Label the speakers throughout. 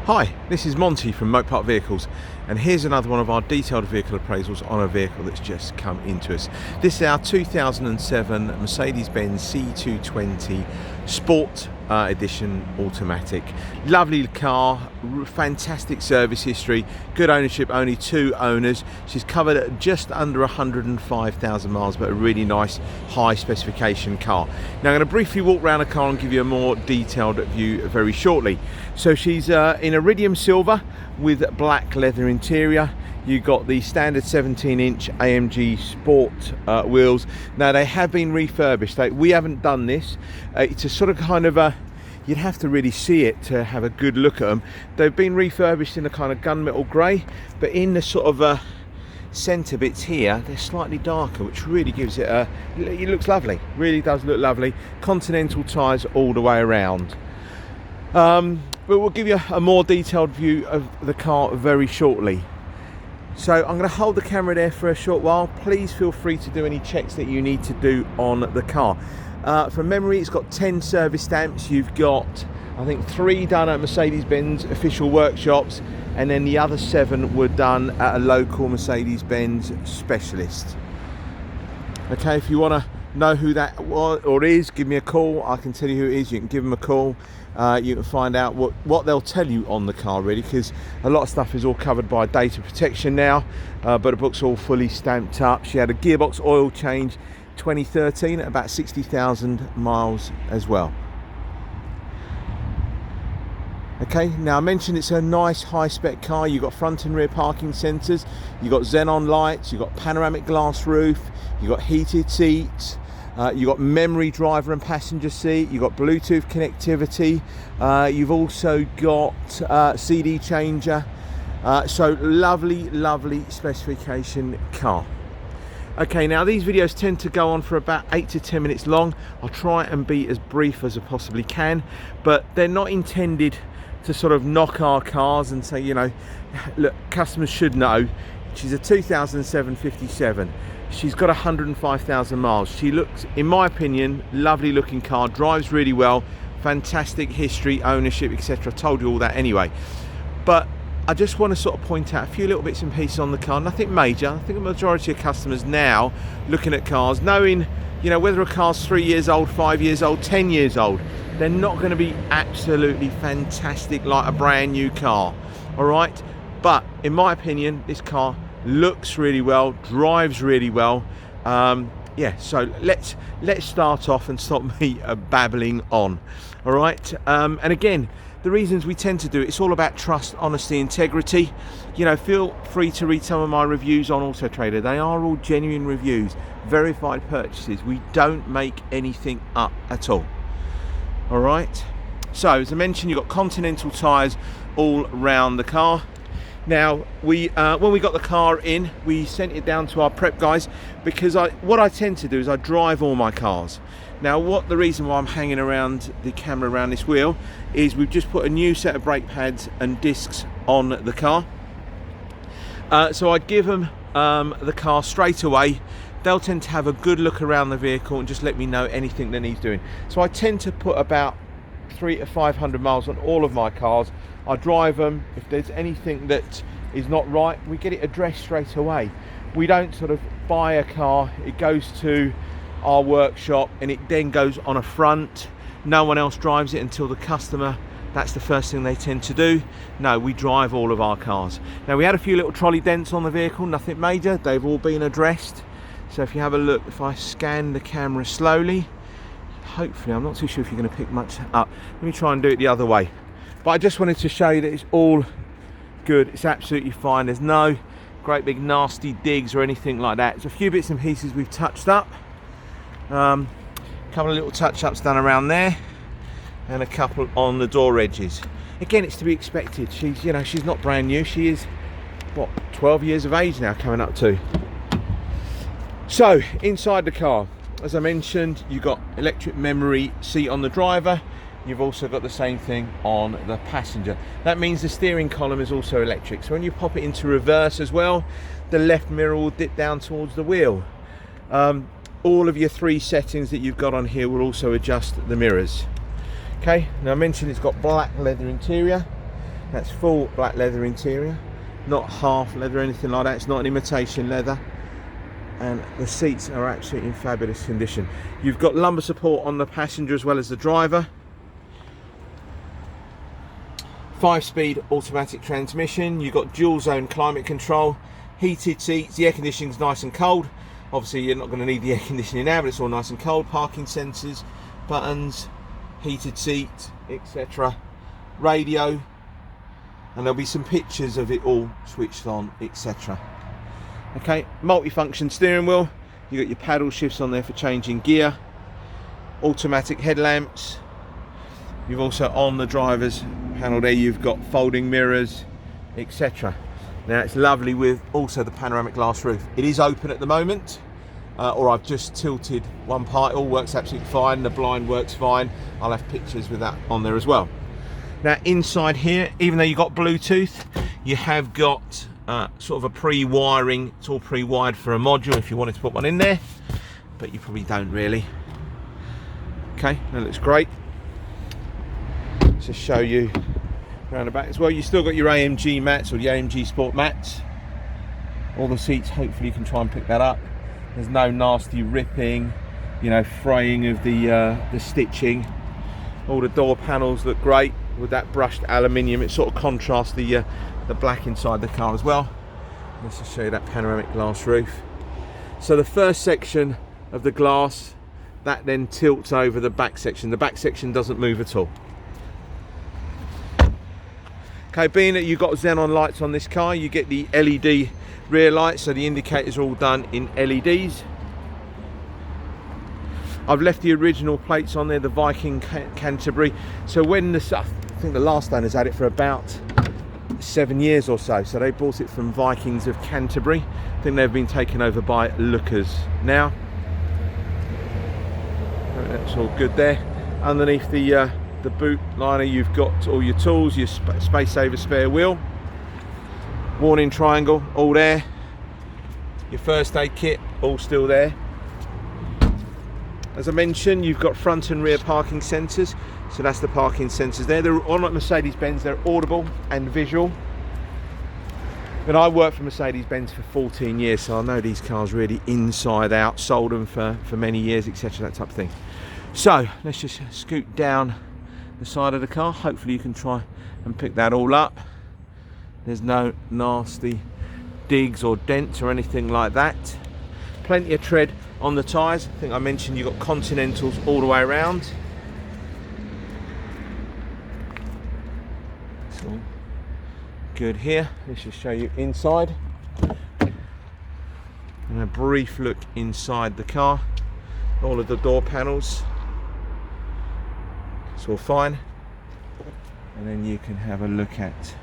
Speaker 1: Hi, this is Monty from Motorpark Vehicles, and here's another one of our detailed vehicle appraisals on a vehicle that's just come into us. This is our 2007 Mercedes-Benz C220 Sport Edition Automatic. Lovely car, fantastic service history, good ownership, only 2 owners. She's covered at just under 105,000 miles, but a really nice high specification car. Now I'm going to briefly walk around the car and give you a more detailed view very shortly. So she's in iridium silver with black leather interior. You got the standard 17-inch AMG Sport wheels. Now they have been refurbished. We haven't done this. It's a sort of kind of a, you'd have to really see it to have a good look at them. They've been refurbished in a kind of gunmetal grey, but in the sort of centre bits here, they're slightly darker, which really gives it a, it looks lovely. Really does look lovely. Continental tyres all the way around. But we'll give you a more detailed view of the car very shortly. So I'm going to hold the camera there for a short while. Please feel free to do any checks that you need to do on the car. From memory, it's got 10 service stamps. You've got, I think, 3 done at Mercedes-Benz official workshops, and then the other 7 were done at a local Mercedes-Benz specialist. Okay, if you want to know who that was or is, give me a call. I can tell you who it is. You can give them a call. You can find out what they'll tell you on the car, really, because a lot of stuff is all covered by data protection now, but the book's all fully stamped up. She had a gearbox oil change 2013 at about 60,000 miles as well. Okay, now I mentioned it's a nice high-spec car. You've got front and rear parking sensors, you've got xenon lights, you've got panoramic glass roof, you've got heated seats, you've got memory driver and passenger seat, you've got Bluetooth connectivity, you've also got CD changer. So lovely specification car. Okay, now these videos tend to go on for about 8 to 10 minutes long. I'll try and be as brief as I possibly can, but they're not intended to sort of knock our cars and say, you know, look, customers should know. She's a 2007 57. She's got 105,000 miles. She looks, in my opinion, lovely looking car, drives really well, fantastic history, ownership, etc. I told you all that anyway. But I just want to sort of point out a few little bits and pieces on the car, nothing major. I think the majority of customers now looking at cars, knowing, you know, whether a car's 3 years old, 5 years old, 10 years old, they're not going to be absolutely fantastic like a brand new car, all right? But in my opinion, this car looks really well, drives really well. Yeah, so let's start off and stop me babbling on, all right? And again, the reasons we tend to do it, it's all about trust, honesty, integrity. You know, feel free to read some of my reviews on Auto Trader. They are all genuine reviews, verified purchases. We don't make anything up at all. All right. So as I mentioned, you've got Continental tyres all around the car. Now, when we got the car in, we sent it down to our prep guys, because what I tend to do is I drive all my cars. Now, the reason why I'm hanging around the camera around this wheel is we've just put a new set of brake pads and discs on the car. So I give them the car straight away. They'll tend to have a good look around the vehicle and just let me know anything that needs doing. So I tend to put about 300 to 500 miles on all of my cars. I drive them. If there's anything that is not right, we get it addressed straight away. We don't sort of buy a car, it goes to our workshop and it then goes on a front. No one else drives it until the customer. That's the first thing they tend to do. No, we drive all of our cars. Now, we had a few little trolley dents on the vehicle, nothing major. They've all been addressed. So if you have a look, if I scan the camera slowly, hopefully, I'm not too sure if you're going to pick much up. Let me try and do it the other way. But I just wanted to show you that it's all good. It's absolutely fine. There's no great big nasty digs or anything like that. It's a few bits and pieces we've touched up. A couple of little touch-ups done around there, and a couple on the door edges. Again, it's to be expected. She's, you know, she's not brand new. She is, what, 12 years of age now, coming up to. So inside the car, as I mentioned, you've got electric memory seat on the driver. You've also got the same thing on the passenger. That means the steering column is also electric. So when you pop it into reverse as well, the left mirror will dip down towards the wheel. All of your 3 settings that you've got on here will also adjust the mirrors. Okay, now I mentioned it's got black leather interior. That's full black leather interior, not half leather or anything like that. It's not an imitation leather. And the seats are absolutely in fabulous condition. You've got lumbar support on the passenger as well as the driver. 5-speed automatic transmission. You've got dual zone climate control, heated seats. The air conditioning's nice and cold. Obviously you're not going to need the air conditioning now, but it's all nice and cold. Parking sensors, buttons, heated seat, etc. Radio, and there'll be some pictures of it all switched on, etc. Okay, multi-function steering wheel. You got your paddle shifts on there for changing gear. Automatic headlamps. You've also, on the driver's panel there, you've got folding mirrors, etc. Now it's lovely with also the panoramic glass roof. It is open at the moment, or I've just tilted one part. It all works absolutely fine. The blind works fine. I'll have pictures with that on there as well. Now inside here, even though you've got Bluetooth, you have got sort of a pre-wiring. It's all pre-wired for a module if you wanted to put one in there, but you probably don't really. Okay, that looks great. To show you around the back as well, you still got your AMG mats or the AMG Sport mats. All the seats, hopefully you can try and pick that up. There's no nasty ripping, you know, fraying of the stitching. All the door panels look great with that brushed aluminium. It sort of contrasts the black inside the car as well. Let's just show you that panoramic glass roof. So the first section of the glass, that then tilts over the back section. The back section doesn't move at all. Okay, being that you've got xenon lights on this car, you get the LED rear lights, so the indicators are all done in LEDs. I've left the original plates on there, the Viking Canterbury. So when I think the last owners had it for about 7 years or so. So they bought it from Vikings of Canterbury. I think they've been taken over by Lookers now. That's all good there. Underneath the boot liner, you've got all your tools, your space saver spare wheel, warning triangle, all there. Your first aid kit, all still there. As I mentioned, you've got front and rear parking sensors. So that's the parking sensors there. They're on like Mercedes-Benz, they're audible and visual. And I worked for Mercedes-Benz for 14 years, so I know these cars really inside out, sold them for many years, etc., that type of thing. So let's just scoot down the side of the car. Hopefully you can try and pick that all up. There's no nasty digs or dents or anything like that. Plenty of tread on the tyres. I think I mentioned you've got Continentals all the way around. It's all good here. Let's just show you inside. And a brief look inside the car. All of the door panels, it's all fine. And then you can have a look at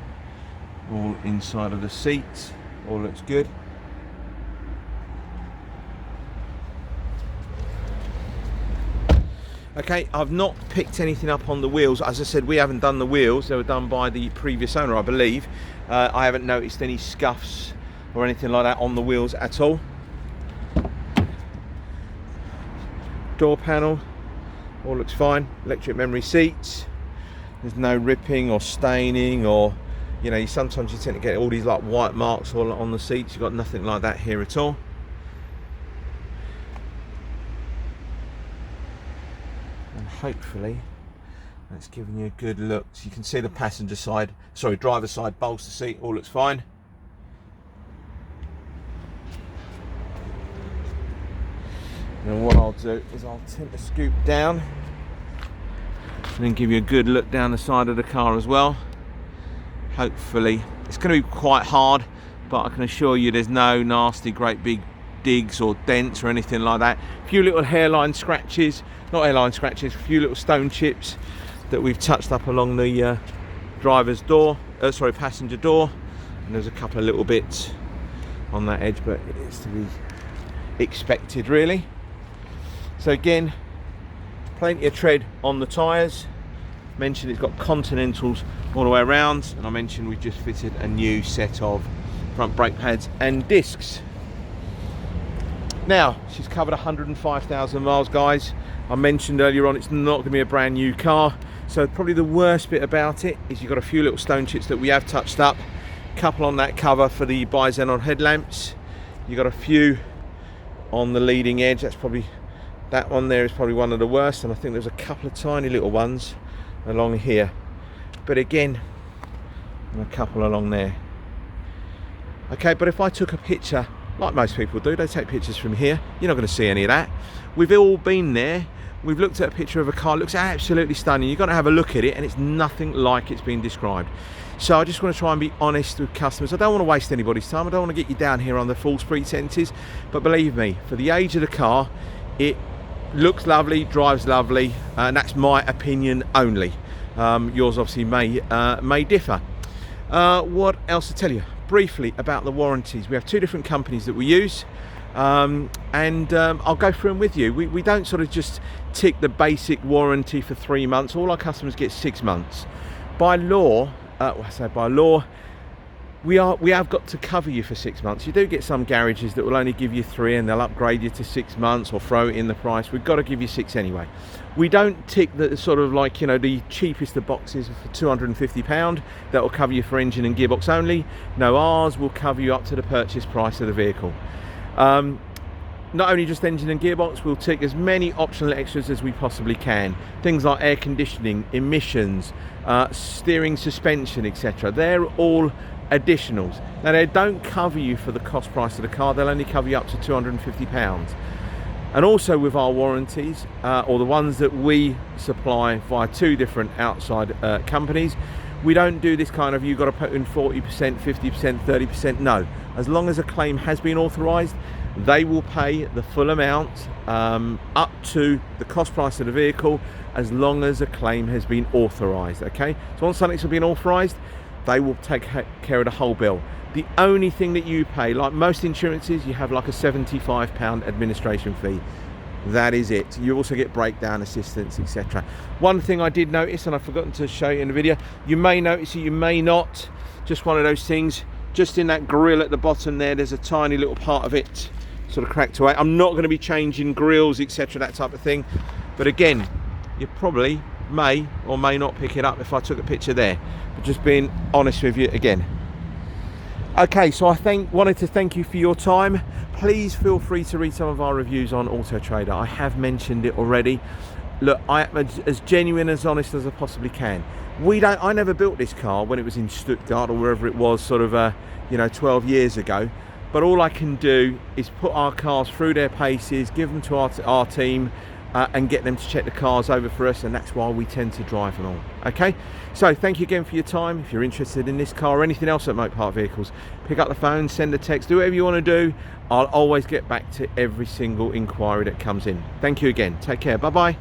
Speaker 1: all inside of the seats. All looks good. Okay, I've not picked anything up on the wheels. As I said, we haven't done the wheels. They were done by the previous owner, I believe. I haven't noticed any scuffs or anything like that on the wheels at all. Door panel, all looks fine. Electric memory seats. There's no ripping or staining, or you know, sometimes you tend to get all these like white marks all on the seats. You've got nothing like that here at all. And hopefully that's giving you a good look. So you can see the passenger side, sorry, driver side bolster seat, all looks fine. And what I'll do is I'll tend to scoop down and then give you a good look down the side of the car as well. Hopefully, it's going to be quite hard, but I can assure you there's no nasty great big digs or dents or anything like that. A few little hairline scratches, not hairline scratches, a few little stone chips that we've touched up along the driver's door, passenger door, and there's a couple of little bits on that edge, but it's to be expected really. So again, plenty of tread on the tyres. Mentioned it's got Continentals all the way around, and I mentioned we've just fitted a new set of front brake pads and discs. Now, she's covered 105,000 miles, guys. I mentioned earlier on it's not going to be a brand new car, So probably the worst bit about it is you've got a few little stone chips that we have touched up, couple on that cover for the bi-xenon headlamps. You've got a few on the leading edge. That's probably, that one there is probably one of the worst, and I think there's a couple of tiny little ones along here, but again, and a couple along there. Okay, but if I took a picture, like most people do, they take pictures from here, you're not going to see any of that. We've all been there. We've looked at a picture of a car, it looks absolutely stunning. You've got to have a look at it, and it's nothing like it's been described. So I just want to try and be honest with customers. I don't want to waste anybody's time. I don't want to get you down here on the false pretenses. But believe me, for the age of the car, it looks lovely, drives lovely, and that's my opinion only. Yours obviously may differ. What else to tell you? Briefly about the warranties. We have two different companies that we use. I'll go through them with you. We don't sort of just tick the basic warranty for 3 months. All our customers get 6 months. By law, we have got to cover you for 6 months. You do get some garages that will only give you 3 and they'll upgrade you to 6 months or throw it in the price. We've got to give you 6 anyway. We don't tick the sort of like, you know, the cheapest of boxes for £250 that will cover you for engine and gearbox only. No, ours will cover you up to the purchase price of the vehicle. Not only just engine and gearbox, we'll tick as many optional extras as we possibly can. Things like air conditioning, emissions, steering, suspension, etc. They're all additionals. Now, they don't cover you for the cost price of the car. They'll only cover you up to £250. And also with our warranties, or the ones that we supply via 2 different outside companies, we don't do this kind of, you've got to put in 40%, 50%, 30%. No, as long as a claim has been authorised, they will pay the full amount up to the cost price of the vehicle, as long as a claim has been authorised. Okay, so once something's been authorised, they will take care of the whole bill. The only thing that you pay, like most insurances, you have like a £75 administration fee. That is it. You also get breakdown assistance, etc. One thing I did notice, and I've forgotten to show you in the video, you may notice it, you may not, just one of those things, just in that grille at the bottom there, there's a tiny little part of it sort of cracked away. I'm not going to be changing grills, etc., that type of thing, but again, you probably may or may not pick it up if I took a picture there, but just being honest with you again. Okay, so I wanted to thank you for your time. Please feel free to read some of our reviews on Auto Trader. I have mentioned it already. Look, I am as genuine, as honest as I possibly can. I never built this car when it was in Stuttgart or wherever it was, sort of 12 years ago. But all I can do is put our cars through their paces, give them to our team, and get them to check the cars over for us, and that's why we tend to drive them all. Okay, so thank you again for your time. If you're interested in this car or anything else at Motorpark Vehicles, pick up the phone, send a text, do whatever you want to do. I'll always get back to every single inquiry that comes in. Thank you again. Take care. Bye bye.